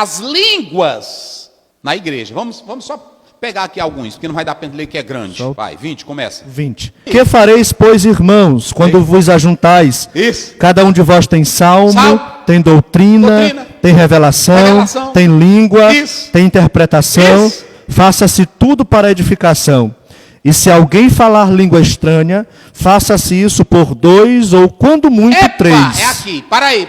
as línguas na igreja. Vamos só pegar aqui alguns, porque não vai dar para ler que é grande. Vai, 20, começa. 20. Que fareis, pois, irmãos, quando vos ajuntais? Isso. Cada um de vós tem salmo, tem doutrina, tem revelação, tem língua, tem interpretação. Faça-se tudo para edificação. E se alguém falar língua estranha, faça-se isso por 2 ou quando muito 3. É aqui. Para aí.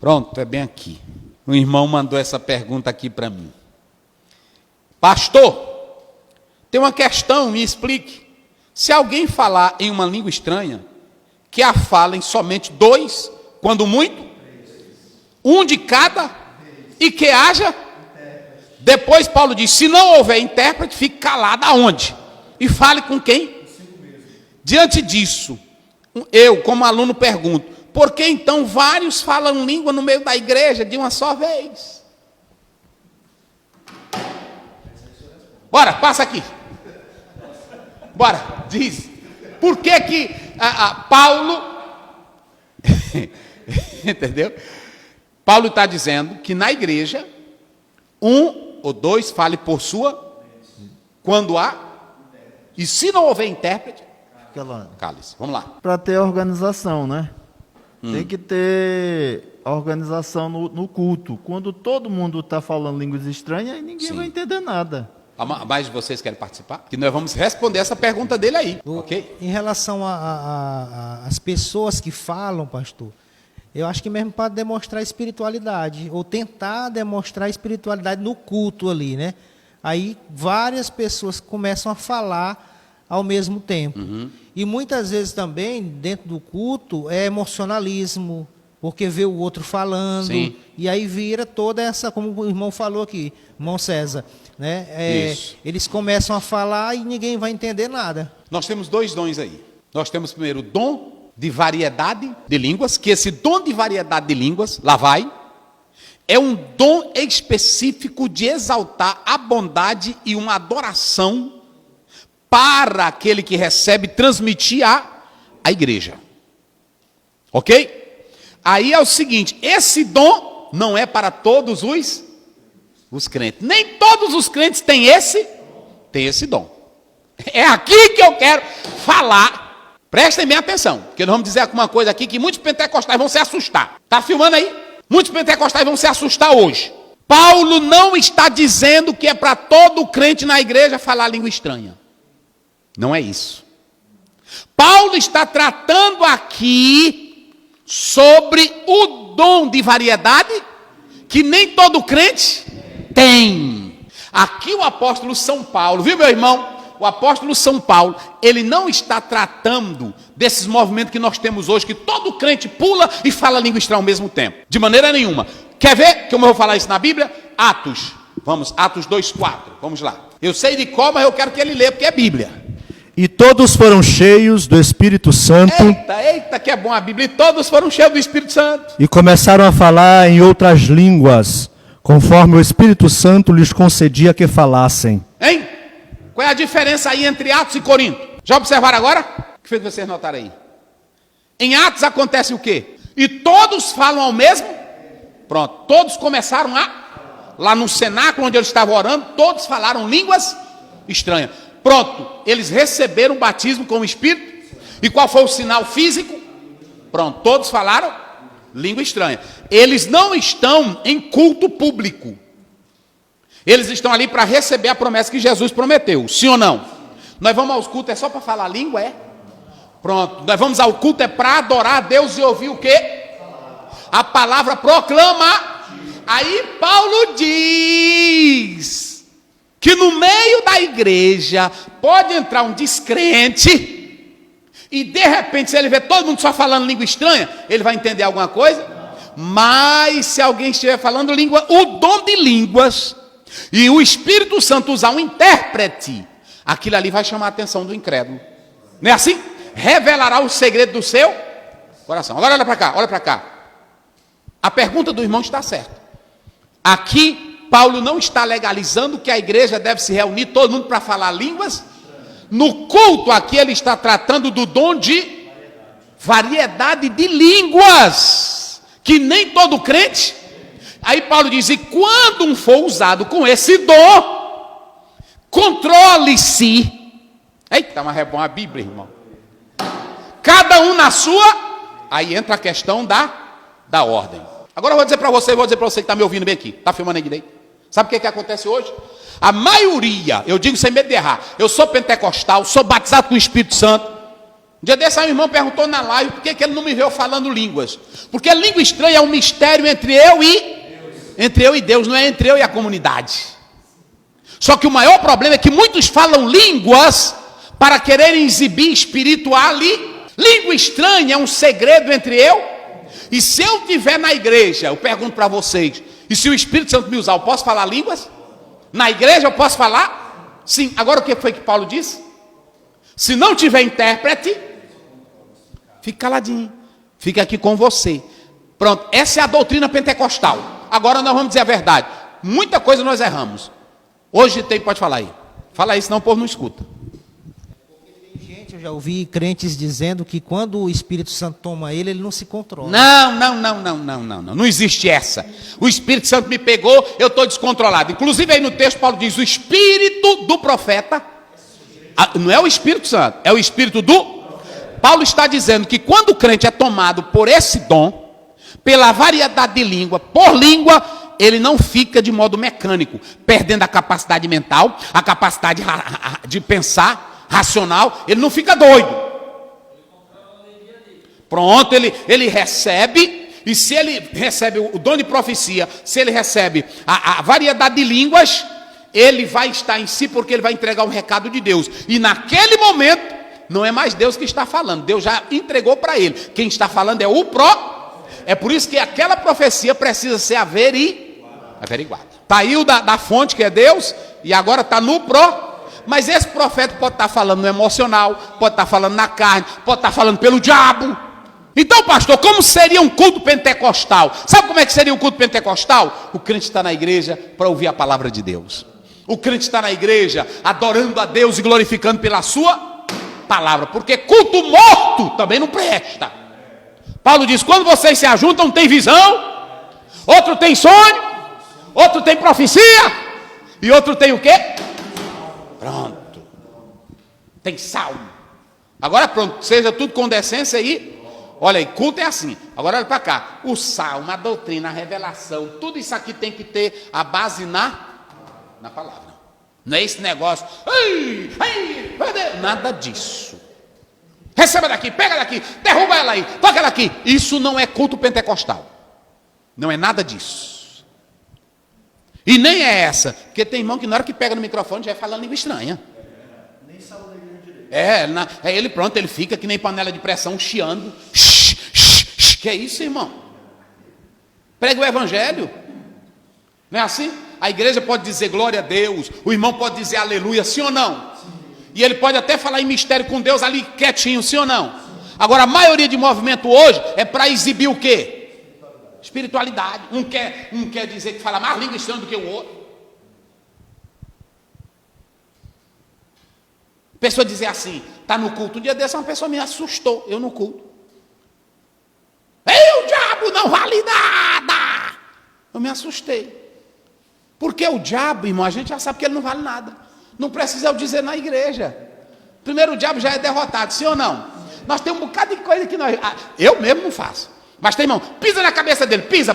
Pronto, é bem aqui. O irmão mandou essa pergunta aqui para mim. Pastor, tem uma questão, me explique. Se alguém falar em uma língua estranha, que a falem somente 2, quando muito, 1 de cada, e que haja. Depois Paulo diz, se não houver intérprete, fique calado aonde? E fale com quem? Diante disso, eu como aluno pergunto, por que então vários falam língua no meio da igreja de uma só vez? Bora, passa aqui. Bora, diz. Por que Paulo... Entendeu? Paulo está dizendo que na igreja, 1 ou 2 fale por sua, quando há, e se não houver intérprete, cale-se. Vamos lá. Para ter organização, né? Tem que ter organização no culto. Quando todo mundo está falando línguas estranhas, ninguém vai entender nada. Mais de vocês querem participar? Que nós vamos responder essa pergunta dele aí, ok? Em relação às pessoas que falam, pastor, eu acho que mesmo para demonstrar espiritualidade, ou tentar demonstrar espiritualidade no culto ali, né? Aí várias pessoas começam a falar ao mesmo tempo. E muitas vezes também, dentro do culto, é emocionalismo, porque vê o outro falando, e aí vira toda essa, como o irmão falou aqui, irmão César, né? Eles começam a falar e ninguém vai entender nada. Nós temos 2 dons aí. Nós temos primeiro o dom de variedade de línguas, que esse dom de variedade de línguas, lá vai, é um dom específico de exaltar a bondade e uma adoração para aquele que recebe, transmitir à igreja. Ok? Aí é o seguinte, esse dom não é para todos os crentes. Nem todos os crentes têm esse dom. É aqui que eu quero falar. Prestem bem atenção, porque nós vamos dizer alguma coisa aqui que muitos pentecostais vão se assustar. Está filmando aí? Muitos pentecostais vão se assustar hoje. Paulo não está dizendo que é para todo crente na igreja falar língua estranha. Não é isso. Paulo está tratando aqui sobre o dom de variedade que nem todo crente tem. Aqui o apóstolo São Paulo, viu meu irmão? O apóstolo São Paulo, ele não está tratando desses movimentos que nós temos hoje, que todo crente pula e fala língua estranha ao mesmo tempo. De maneira nenhuma. Quer ver que eu vou falar isso na Bíblia? Atos. Vamos, Atos 2:4. Vamos lá. Eu sei de qual, mas eu quero que ele leia, porque é Bíblia. E todos foram cheios do Espírito Santo. Eita, que é bom a Bíblia. E todos foram cheios do Espírito Santo. E começaram a falar em outras línguas, conforme o Espírito Santo lhes concedia que falassem. Hein? Qual é a diferença aí entre Atos e Corinto? Já observaram agora? O que fez vocês notarem aí? Em Atos acontece o quê? E todos falam ao mesmo? Pronto, todos começaram lá no cenáculo onde eles estavam orando, todos falaram línguas estranhas. Pronto, eles receberam o batismo com o Espírito. E qual foi o sinal físico? Pronto, todos falaram língua estranha. Eles não estão em culto público. Eles estão ali para receber a promessa que Jesus prometeu. Sim ou não? Nós vamos aos cultos, é só para falar língua, é? Pronto, nós vamos ao culto, é para adorar a Deus e ouvir o quê? A palavra proclama. Aí Paulo diz que no meio da igreja pode entrar um descrente e de repente, se ele vê todo mundo só falando língua estranha, ele vai entender alguma coisa. Mas se alguém estiver falando língua, o dom de línguas, e o Espírito Santo usar um intérprete, aquilo ali vai chamar a atenção do incrédulo. Não é assim? Revelará o segredo do seu coração. Agora olha para cá. A pergunta do irmão está certa. Aqui, Paulo não está legalizando que a igreja deve se reunir, todo mundo para falar línguas. No culto aqui ele está tratando do dom de variedade de línguas, que nem todo crente. Aí Paulo diz, e quando um for usado com esse dom, controle-se. Eita, mas é bom a Bíblia, irmão. Cada um na sua. Aí entra a questão da ordem. Agora eu vou dizer para você que está me ouvindo bem aqui. Está filmando aí direito? Sabe o que acontece hoje? A maioria, eu digo sem medo de errar, eu sou pentecostal, sou batizado com o Espírito Santo. Um dia desse, aí o irmão perguntou na live por que ele não me viu falando línguas. Porque língua estranha é um mistério entre eu e Deus, não é entre eu e a comunidade. Só que o maior problema é que muitos falam línguas para quererem exibir espiritualidade. Língua estranha é um segredo entre eu. E se eu estiver na igreja, eu pergunto para vocês, e se o Espírito Santo me usar, eu posso falar línguas? Na igreja eu posso falar? Sim. Agora o que foi que Paulo disse? Se não tiver intérprete, fique caladinho. Fique aqui com você. Pronto, essa é a doutrina pentecostal. Agora nós vamos dizer a verdade. Muita coisa nós erramos. Hoje tem, pode falar aí. Fala aí, senão o povo não escuta. Eu já ouvi crentes dizendo que quando o Espírito Santo toma ele não se controla. Não existe essa. O Espírito Santo me pegou, eu estou descontrolado. Inclusive aí no texto Paulo diz, o Espírito do profeta, não é o Espírito Santo, é o Espírito do... Paulo está dizendo que quando o crente é tomado por esse dom, pela variedade de língua, por língua, ele não fica de modo mecânico, perdendo a capacidade mental, a capacidade de pensar, racional, ele não fica doido. Pronto, ele recebe, e se ele recebe o dom de profecia, se ele recebe a variedade de línguas, ele vai estar em si porque ele vai entregar um recado de Deus. E naquele momento, não é mais Deus que está falando, Deus já entregou para ele. Quem está falando é o É por isso que aquela profecia precisa ser averiguada. Está aí da fonte que é Deus, e agora está no Mas esse profeta pode estar falando no emocional, pode estar falando na carne, pode estar falando pelo diabo. Então, pastor, como seria um culto pentecostal? Sabe como é que seria um culto pentecostal? O crente está na igreja para ouvir a palavra de Deus. O crente está na igreja adorando a Deus e glorificando pela sua palavra. Porque culto morto também não presta. Paulo diz, quando vocês se ajuntam, tem visão, outro tem sonho, outro tem profecia, e outro tem o quê? Pronto. Tem salmo. Agora pronto, seja tudo com decência aí. Olha aí, culto é assim. Agora olha para cá. O salmo, a doutrina, a revelação, tudo isso aqui tem que ter a base na palavra. Não é esse negócio. Nada disso. Receba daqui, pega daqui, derruba ela aí, toca ela aqui. Isso não é culto pentecostal. Não é nada disso. E nem é essa, porque tem irmão que na hora que pega no microfone já vai falando língua estranha. Nem sabe da igreja direito. Ele pronto, ele fica que nem panela de pressão, chiando. Que é isso, irmão? Prega o evangelho. Não é assim? A igreja pode dizer glória a Deus, o irmão pode dizer aleluia, sim ou não? E ele pode até falar em mistério com Deus ali quietinho, sim ou não? Agora a maioria de movimento hoje é para exibir o quê? Espiritualidade. Um quer dizer que fala mais língua estranha do que o outro. Pessoa dizer assim, está no culto. Um dia desse uma pessoa me assustou, eu no culto. Ei, o diabo não vale nada. Eu me assustei. Porque o diabo, irmão, a gente já sabe que ele não vale nada. Não precisa eu dizer na igreja. Primeiro o diabo já é derrotado, sim ou não? Nós temos um bocado de coisa que eu mesmo não faço. Mas tem irmão, pisa na cabeça dele, pisa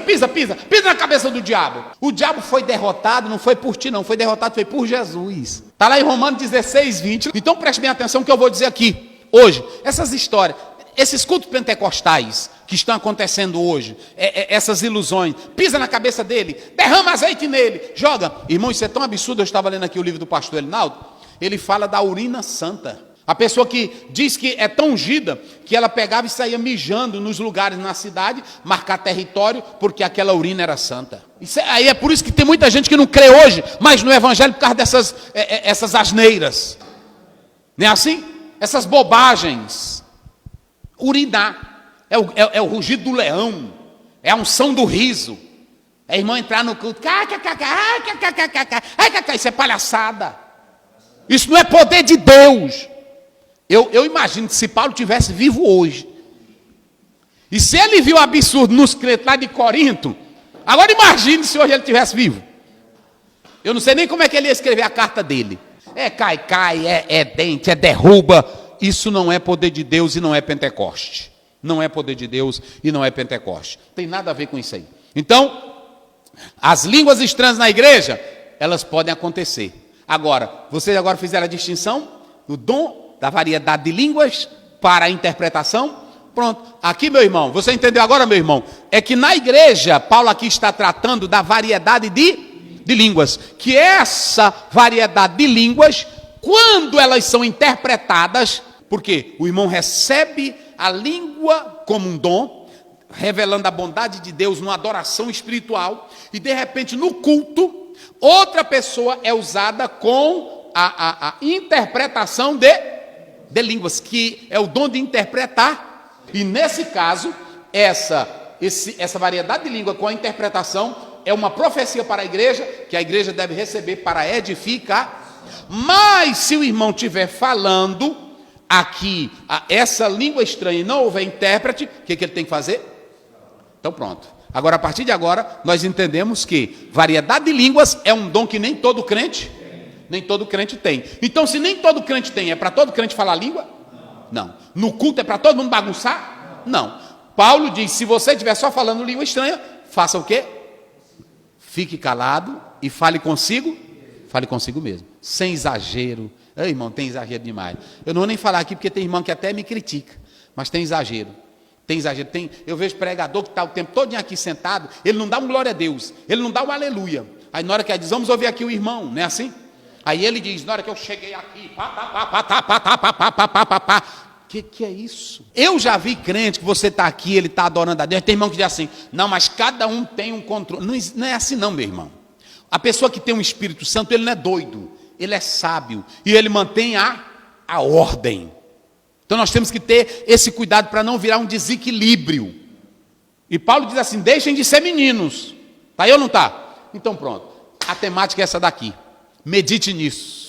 na cabeça do diabo. O diabo foi derrotado, não foi por ti não, foi derrotado, foi por Jesus. Está lá em Romanos 16, 20. Então preste bem atenção que eu vou dizer aqui, hoje, essas histórias, esses cultos pentecostais que estão acontecendo hoje, essas ilusões, pisa na cabeça dele, derrama azeite nele, joga. Irmão, isso é tão absurdo, eu estava lendo aqui o livro do pastor Elinaldo, ele fala da urina santa. A pessoa que diz que é tão ungida que ela pegava e saía mijando nos lugares na cidade, marcar território, porque aquela urina era santa. Aí é por isso que tem muita gente que não crê hoje, mas no evangelho por causa dessas essas asneiras. Não é assim? Essas bobagens. Urinar. É o rugido do leão. É a unção do riso. É a irmã entrar no culto. Isso é palhaçada. Isso não é poder de Deus. Eu imagino que se Paulo tivesse vivo hoje, e se ele viu o absurdo nos crentes lá de Corinto, Agora imagine se hoje ele estivesse vivo. Eu não sei nem como é que ele ia escrever a carta dele. É cai, é dente, é derruba. Isso não é poder de Deus e não é Pentecoste. Não é poder de Deus e não é Pentecoste. Tem nada a ver com isso aí. Então, as línguas estranhas na igreja, elas podem acontecer. Agora, vocês agora fizeram a distinção do dom, da variedade de línguas para a interpretação. Pronto. Aqui, meu irmão, você entendeu agora, meu irmão? É que na igreja, Paulo aqui está tratando da variedade de línguas. Que essa variedade de línguas, quando elas são interpretadas, porque o irmão recebe a língua como um dom, revelando a bondade de Deus numa adoração espiritual, e de repente no culto, outra pessoa é usada com a interpretação de línguas, que é o dom de interpretar, e nesse caso, essa variedade de língua com a interpretação é uma profecia para a igreja, que a igreja deve receber para edificar. Mas se o irmão estiver falando aqui essa língua estranha e não houver intérprete, o que ele tem que fazer? Então pronto. Agora, a partir de agora, nós entendemos que variedade de línguas é um dom que nem todo crente tem. Então, se nem todo crente tem, é para todo crente falar língua? Não. No culto é para todo mundo bagunçar? Não. Paulo diz, se você estiver só falando língua estranha, faça o quê? Fique calado e fale consigo mesmo, sem exagero. Ei, irmão, tem exagero demais. Eu não vou nem falar aqui porque tem irmão que até me critica, mas tem exagero. Eu vejo pregador que está o tempo todo aqui sentado, ele não dá um glória a Deus, ele não dá um aleluia. Aí na hora que ele diz, vamos ouvir aqui o irmão, não é assim? Aí ele diz, na hora que eu cheguei aqui, que é isso? Eu já vi crente que você está aqui, ele está adorando a Deus, tem irmão que diz assim, não, mas cada um tem um controle. Não é assim não, meu irmão. A pessoa que tem um Espírito Santo, ele não é doido, ele é sábio, e ele mantém a ordem. Então nós temos que ter esse cuidado para não virar um desequilíbrio. E Paulo diz assim, deixem de ser meninos. Está aí ou não está? Então pronto, a temática é essa daqui. Medite nisso.